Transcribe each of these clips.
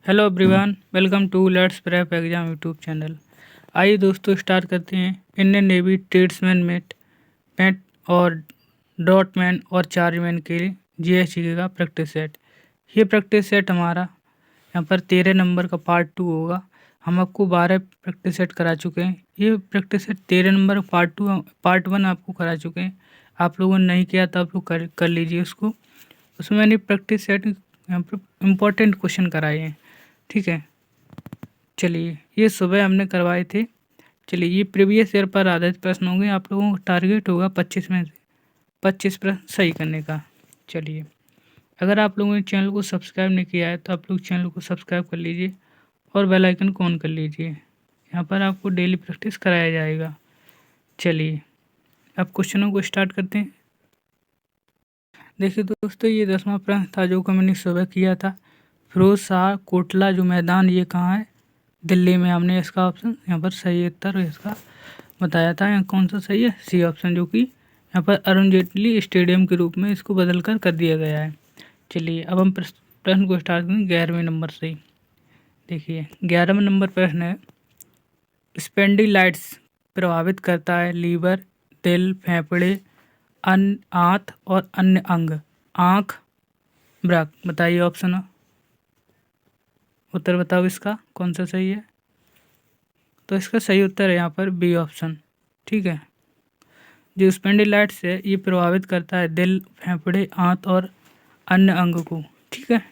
Hello everyone, welcome to let's prep exam YouTube channel. आइए दोस्तों start करते हैं इंडियन नेवी ट्रेड्समैन मेट और डॉटमैन और चार्जमैन के लिए जीएसटी का प्रैक्टिस सेट। ये प्रैक्टिस सेट हमारा यहाँ पर 13 नंबर का पार्ट 2 होगा। हम आपको 12 प्रैक्टिस सेट करा चुके हैं। ये प्रैक्टिस सेट 13 नंबर पार्ट 1 आपको करा चुके हैं। आप लोगों ने नहीं किया तो आप लोग कर लीजिए उसको। उसमें मैंने प्रैक्टिस सेट यहाँ पर इम्पोर्टेंट क्वेश्चन कराए हैं। ठीक है, चलिए ये सुबह हमने करवाए थे। चलिए ये प्रीवियस ईयर पर आधारित प्रश्न होंगे। आप लोगों का टारगेट होगा 25 में से 25 प्रश्न सही करने का। चलिए, अगर आप लोगों ने चैनल को सब्सक्राइब नहीं किया है तो आप लोग चैनल को सब्सक्राइब कर लीजिए और बेल आइकन को ऑन कर लीजिए। यहाँ पर आपको डेली प्रैक्टिस कराया जाएगा। चलिए अब क्वेश्चनों को स्टार्ट करते हैं। देखिए दोस्तों, ये 10वां प्रश्न था जो कि मैंने सुबह किया था। फिरोज शाह कोटला जो मैदान ये कहाँ है? दिल्ली में। हमने इसका ऑप्शन यहाँ पर सही उत्तर इसका बताया था। यहाँ कौन सा सही है? सी ऑप्शन, जो कि यहाँ पर अरुण जेटली स्टेडियम के रूप में इसको बदल कर दिया गया है। चलिए अब हम प्रश्न को स्टार्ट करें 11वें नंबर से। देखिए 11वां नंबर प्रश्न है, स्पेंडिलाइट्स प्रभावित करता है लीवर, दिल, फेफड़े, आंत और अन्य अंग। आँख, ब्रक। बताइए ऑप्शन, उत्तर बताओ इसका कौन सा सही है। तो इसका सही उत्तर है यहाँ पर बी ऑप्शन। ठीक है, जो स्पेंडिलाइट्स है ये प्रभावित करता है दिल, फेफड़े, आंत और अन्य अंग को। ठीक है,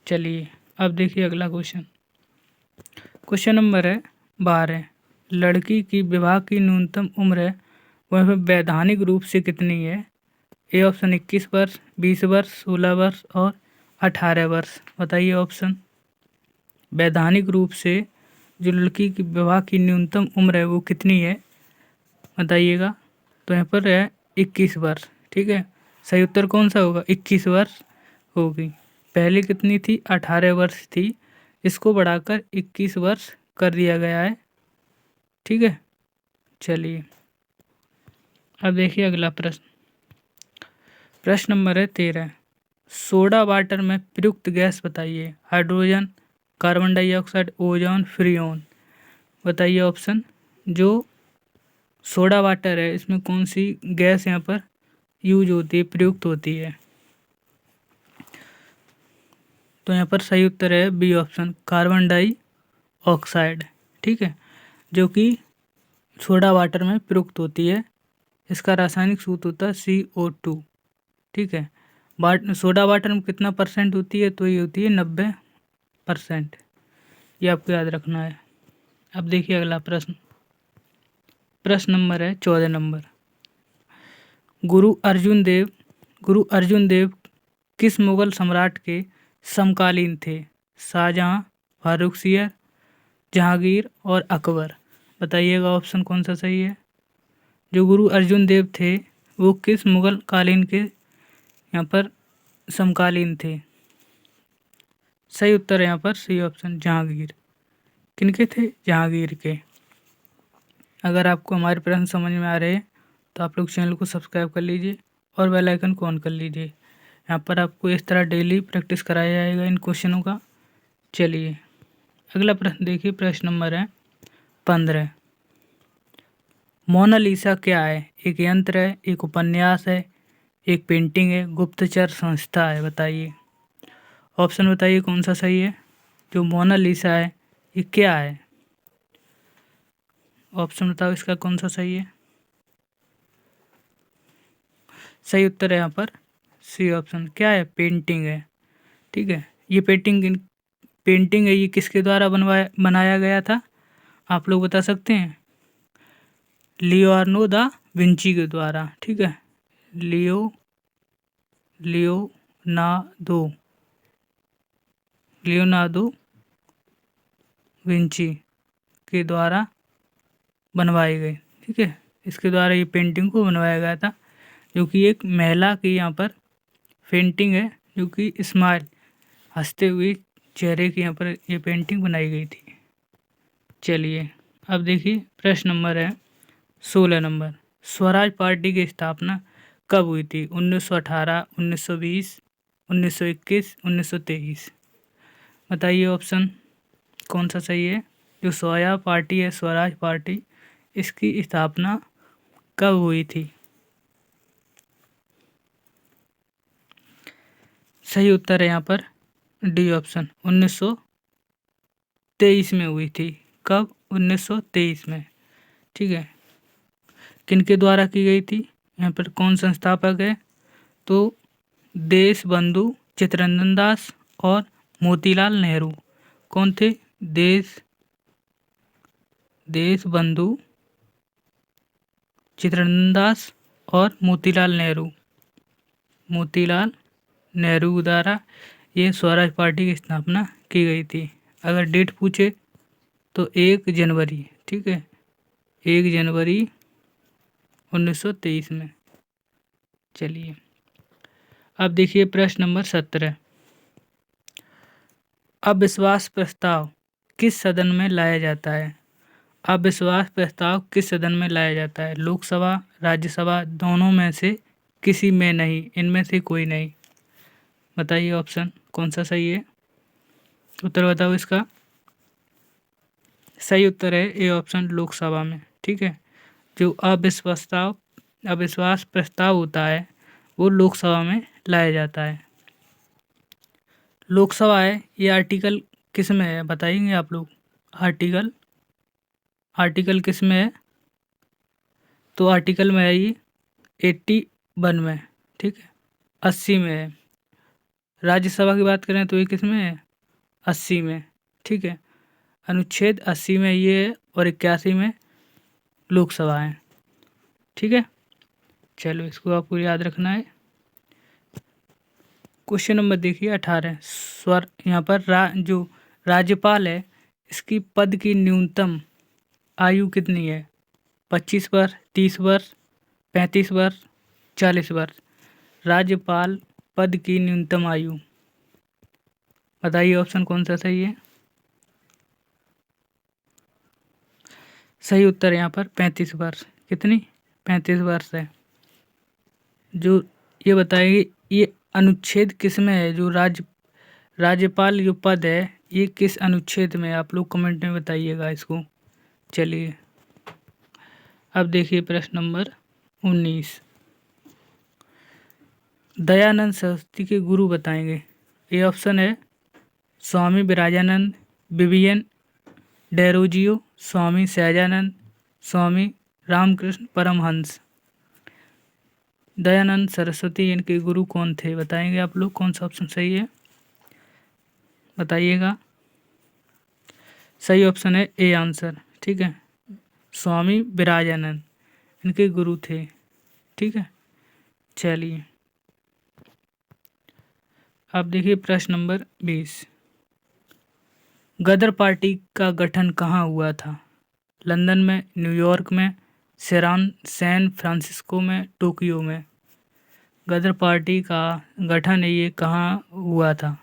चलिए अब देखिए अगला क्वेश्चन। क्वेश्चन नंबर है 12। लड़की की विवाह की न्यूनतम उम्र है वह वैधानिक रूप से कितनी है? ए ऑप्शन 21 वर्ष, 20 वर्ष, 16 वर्ष और 18 वर्ष। बताइए ऑप्शन। वैधानिक रूप से जो लड़की की विवाह की न्यूनतम उम्र है वो कितनी है बताइएगा। तो यहाँ पर है 21 वर्ष। ठीक है, सही उत्तर कौन सा होगा? 21 वर्ष होगी। पहले कितनी थी? 18 वर्ष थी, इसको बढ़ाकर 21 वर्ष कर दिया गया है। ठीक है, चलिए अब देखिए अगला प्रश्न। प्रश्न नंबर है 13। सोडा वाटर में प्रयुक्त गैस बताइए। Hydrogen, carbon dioxide, ozone, Freon. बताइए ऑप्शन। जो सोडा वाटर है इसमें कौन सी गैस यहाँ पर यूज होती है, प्रयुक्त होती है? तो यहाँ पर सही उत्तर है बी ऑप्शन, कार्बन डाइऑक्साइड। ठीक है, जो कि सोडा वाटर में प्रयुक्त होती है। इसका रासायनिक सूत्र होता है CO2। ठीक है, सोडा वाटर में कितना परसेंट होती है? तो ये होती है 90%। ये आपको याद रखना है। अब देखिए अगला प्रश्न। प्रश्न नंबर है 14 नंबर। गुरु अर्जुन देव किस मुगल सम्राट के समकालीन थे? शाहजहां, फारुखसियर, जहांगीर और अकबर। बताइएगा ऑप्शन कौन सा सही है। जो गुरु अर्जुन देव थे वो किस मुगल कालीन के यहाँ पर समकालीन थे? सही उत्तर है यहाँ पर सी ऑप्शन, जहांगीर। किनके थे? जहांगीर के। अगर आपको हमारे प्रश्न समझ में आ रहे हैं तो आप लोग चैनल को सब्सक्राइब कर लीजिए और बेल आइकन को ऑन कर लीजिए। यहाँ पर आपको इस तरह डेली प्रैक्टिस कराया जाएगा इन क्वेश्चनों का। चलिए अगला प्रश्न देखिए। प्रश्न नंबर है 15। मोनालिसा क्या है? एक यंत्र है, एक उपन्यास है, एक पेंटिंग है, गुप्तचर संस्था है। बताइए ऑप्शन, बताइए कौन सा सही है। जो मोनालिसा है ये क्या है? ऑप्शन बताओ इसका कौन सा सही है। सही उत्तर है यहाँ पर सी ऑप्शन। क्या है? पेंटिंग है। ठीक है, ये पेंटिंग है, ये किसके द्वारा बनाया गया था? आप लोग बता सकते हैं। लियोनार्डो दा विंची के द्वारा। ठीक है, लियोनार्डो विंची के द्वारा बनवाई गई। ठीक है, इसके द्वारा ये पेंटिंग को बनवाया गया था, जो कि एक महिला की यहाँ पर पेंटिंग है, जो कि स्माइल, हंसते हुए चेहरे की यहाँ पर ये पेंटिंग बनाई गई थी। चलिए अब देखिए प्रश्न नंबर है 16 नंबर। स्वराज पार्टी की स्थापना कब हुई थी? 1918, 1920, 1921, 1923। बताइए ऑप्शन कौन सा सही है। जो सोया पार्टी है, स्वराज पार्टी, इसकी स्थापना कब हुई थी? सही उत्तर है यहाँ पर डी ऑप्शन, 1923 में हुई थी। कब? 1923 में। ठीक है। किनके द्वारा की गई थी? यहाँ पर कौन संस्थापक है? तो देश बंधु चित्तरंजन दास और मोतीलाल नेहरू। कौन थे? देश बंधु चित्तरंजन दास और मोतीलाल नेहरू द्वारा ये स्वराज पार्टी की स्थापना की गई थी। अगर डेट पूछे तो 1 जनवरी, ठीक है, 1 जनवरी 1923 में। चलिए अब देखिए प्रश्न नंबर 17। अविश्वास प्रस्ताव किस सदन में लाया जाता है? अविश्वास प्रस्ताव किस सदन में लाया जाता है? लोकसभा, राज्यसभा, दोनों में से किसी में नहीं, इनमें से कोई नहीं। बताइए ऑप्शन कौन सा सही है। उत्तर बताओ इसका। सही उत्तर है ए ऑप्शन, लोकसभा में। ठीक है। जो अविश्वास प्रस्ताव होता है वो लोकसभा में लाया जाता है। लोकसभा है ये आर्टिकल किस में है बताएंगे आप लोग? आर्टिकल किस में है? तो आर्टिकल में है ये 81 में, ठीक है, 80 में है। राज्यसभा की बात करें तो ये किस में है? 80 में, ठीक है। अनुच्छेद 80 में ये है और 81 में लोकसभा है। ठीक है। चलो इसको आपको याद रखना है। क्वेश्चन नंबर देखिए 18। स्वर यहाँ पर जो राज्यपाल है इसकी पद की न्यूनतम आयु कितनी है? 25 वर्ष, 30 वर्ष, 35 वर्ष, 40 वर्ष। राज्यपाल पद की न्यूनतम आयु बताइए ऑप्शन कौन सा सही है। सही उत्तर यहाँ पर 35 वर्ष। कितनी? 35 वर्ष है। जो ये बताइए ये अनुच्छेद किस में है? जो राज्यपाल जो पद है ये किस अनुच्छेद में है? आप लोग कमेंट में बताइएगा इसको। चलिए अब देखिए प्रश्न नंबर 19। दयानंद सरस्वती के गुरु बताएंगे। ये ऑप्शन है स्वामी विराजानंद, विवियन डेरोजियो, स्वामी सहजानंद, स्वामी रामकृष्ण परमहंस। दयानंद सरस्वती इनके गुरु कौन थे बताएंगे आप लोग? कौन सा ऑप्शन सही है बताइएगा। सही ऑप्शन है ए आंसर, ठीक है, स्वामी विराजानंद इनके गुरु थे। ठीक है। चलिए अब देखिए प्रश्न नंबर 20। गदर पार्टी का गठन कहाँ हुआ था? लंदन में, न्यूयॉर्क में, सैन फ्रांसिस्को में, टोक्यो में। गदर पार्टी का गठन ये कहाँ हुआ था?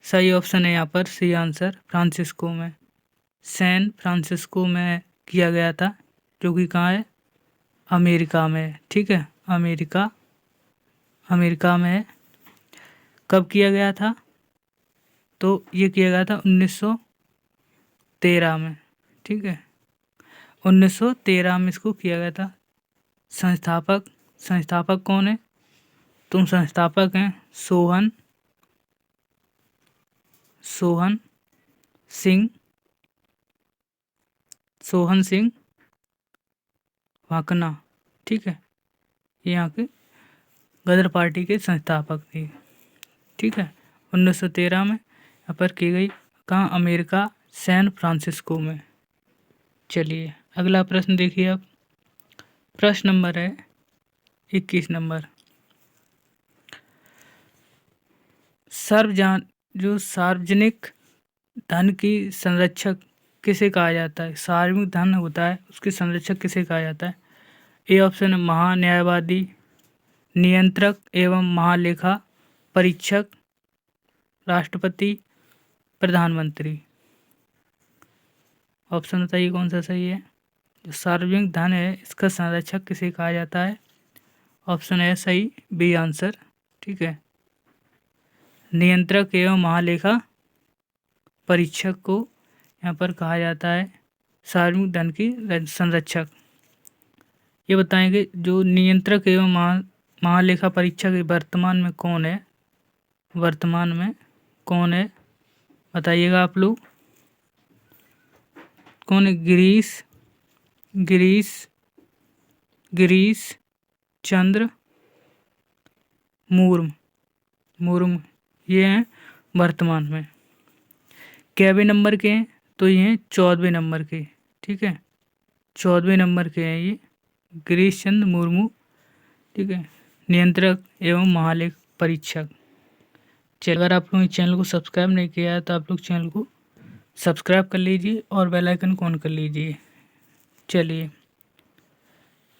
सही ऑप्शन है यहाँ पर सी आंसर, फ्रांसिस्को में, सैन फ्रांसिस्को में किया गया था, जो कि कहाँ है? अमेरिका में। ठीक है, अमेरिका में। कब किया गया था? तो ये किया गया था 1913 में। ठीक है, 1913 में इसको किया गया था। संस्थापक कौन है? तुम संस्थापक हैं सोहन सिंह वाकना। ठीक है, ये यहाँ के गदर पार्टी के संस्थापक थे। ठीक है, 1913 में यहाँ पर की गई। कहाँ? अमेरिका, सैन फ्रांसिस्को में। चलिए अगला प्रश्न देखिए अब। प्रश्न नंबर है 21 नंबर। सार्वजनिक धन की संरक्षक किसे कहा जाता है? सार्वजनिक धन होता है उसके संरक्षक किसे कहा जाता है? ए ऑप्शन है महान्यायवादी, नियंत्रक एवं महालेखा परीक्षक, राष्ट्रपति, प्रधानमंत्री। ऑप्शन बताइए कौन सा सही है। जो सार्वजनिक धन है इसका संरक्षक किसे कहा जाता है? ऑप्शन है सही बी आंसर। ठीक है, नियंत्रक एवं महालेखा परीक्षक को यहाँ पर कहा जाता है सार्वजनिक धन की संरक्षक। ये बताएंगे जो नियंत्रक एवं महालेखा परीक्षक वर्तमान में कौन है, वर्तमान में कौन है बताइएगा आप लोग, कौन है? गिरीश चंद्र मुर्मू ये हैं वर्तमान में। कैवे नंबर के हैं? तो ये हैं 14वें नंबर के, ठीक है, 14वें नंबर के हैं ये गिरीश चंद्र मुर्मू, ठीक है, नियंत्रक एवं महालेखा परीक्षक। चलिए, अगर आप लोग इस चैनल को सब्सक्राइब नहीं किया है तो आप लोग चैनल को सब्सक्राइब कर लीजिए और बेल आइकन को ऑन कर लीजिए। चलिए,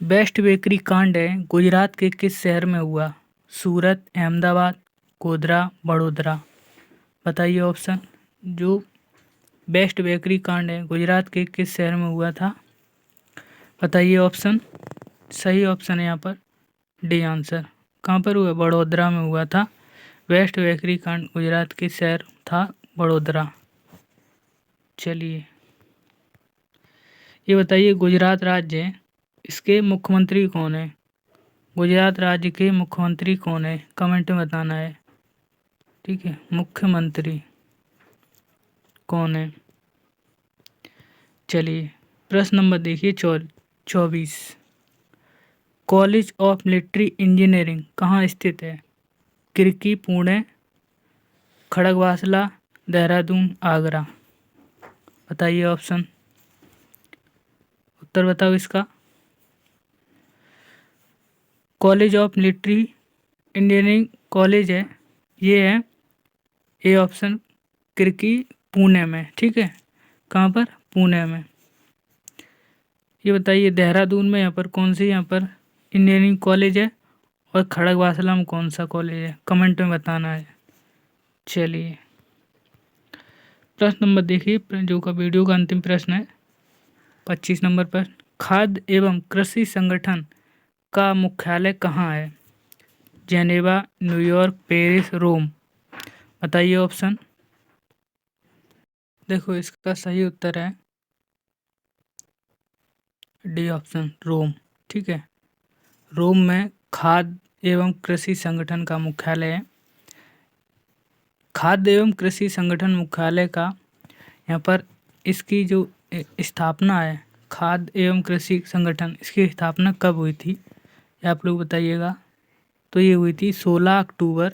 बेस्ट बेकरी कांड है गुजरात के किस शहर में हुआ? सूरत, अहमदाबाद, गोधरा, वडोदरा। बताइए ऑप्शन। जो बेस्ट बेकरी कांड है गुजरात के किस शहर में हुआ था? बताइए ऑप्शन। सही ऑप्शन है यहाँ पर डी आंसर। कहाँ पर हुआ? वडोदरा में हुआ था। बेस्ट बेकरी कांड गुजरात के शहर था वडोदरा। चलिए, ये बताइए गुजरात राज्य है, इसके मुख्यमंत्री कौन है? गुजरात राज्य के मुख्यमंत्री कौन है? कमेंट में बताना है, ठीक है, मुख्यमंत्री कौन है। चलिए, प्रश्न नंबर देखिए 24। कॉलेज ऑफ मिलिट्री इंजीनियरिंग कहाँ स्थित है? किरकी, पुणे, खड़गवासला, देहरादून, आगरा। बताइए ऑप्शन, उत्तर बताओ इसका। College of military engineering college है, ये है ए ऑप्शन किरकी, पुणे में, ठीक है। कहाँ पर? पुणे में। ये बताइए देहरादून में यहाँ पर कौन सी यहाँ पर इंजीनियरिंग कॉलेज है और खड़गवासला में कौन सा कॉलेज है? कमेंट में बताना है। चलिए, प्रश्न नंबर देखिए, जो का वीडियो का अंतिम प्रश्न है 25 नंबर पर। खाद्य एवं कृषि संगठन का मुख्यालय कहाँ है? जेनेवा, न्यूयॉर्क, पेरिस, रोम। बताइए ऑप्शन। देखो, इसका सही उत्तर है डी ऑप्शन, रोम, ठीक है। रोम में खाद्य एवं कृषि संगठन का मुख्यालय है। खाद्य एवं कृषि संगठन मुख्यालय का यहाँ पर इसकी जो स्थापना है, खाद्य एवं कृषि संगठन, इसकी स्थापना कब हुई थी ये आप लोग बताइएगा। तो ये हुई थी 16 अक्टूबर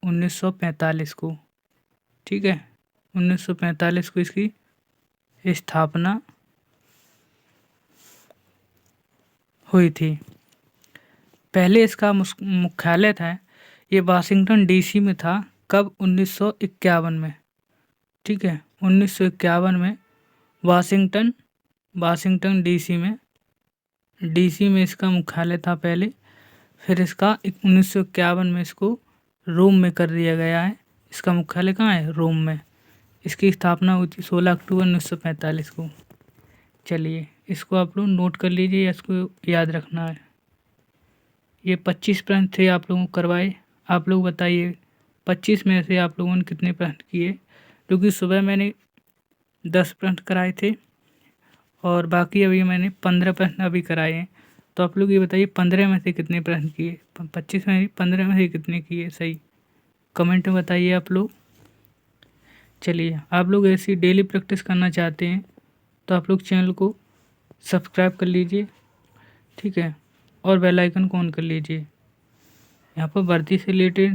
1945 को, ठीक है। 1945 को इसकी स्थापना हुई थी। पहले इसका मुख्यालय था, ये वाशिंगटन डीसी में था। कब? 1951 में, ठीक है। 1951 में वाशिंगटन डीसी में इसका मुख्यालय था पहले। फिर इसका 1951 में इसको रोम में कर दिया गया है। इसका मुख्यालय कहाँ है? रोम में। इसकी स्थापना हुई थी 16 अक्टूबर 1945 को। चलिए, इसको आप लोग नोट कर लीजिए या इसको याद रखना है। ये 25 प्रश्न थे आप लोगों को करवाए। आप लोग बताइए 25 में से आप लोगों ने कितने प्रश्न किए? क्योंकि सुबह मैंने 10 प्रश्न कराए थे और बाकी अभी मैंने 15 प्रश्न अभी कराए हैं। तो आप लोग ये बताइए 15 में से कितने प्रश्न किए? 25 में 15 में से कितने किए सही? कमेंट में बताइए आप लोग। चलिए, आप लोग ऐसी डेली प्रैक्टिस करना चाहते हैं तो आप लोग चैनल को सब्सक्राइब कर लीजिए, ठीक है, और बेल आइकन को ऑन कर लीजिए। यहाँ पर भर्ती से रिलेटेड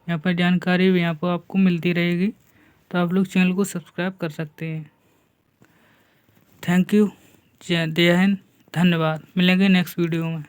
यहाँ पर जानकारी भी यहाँ पर आपको मिलती रहेगी, तो आप लोग चैनल को सब्सक्राइब कर सकते हैं। थैंक यू, जय हिंद, धन्यवाद। मिलेंगे नेक्स्ट वीडियो में।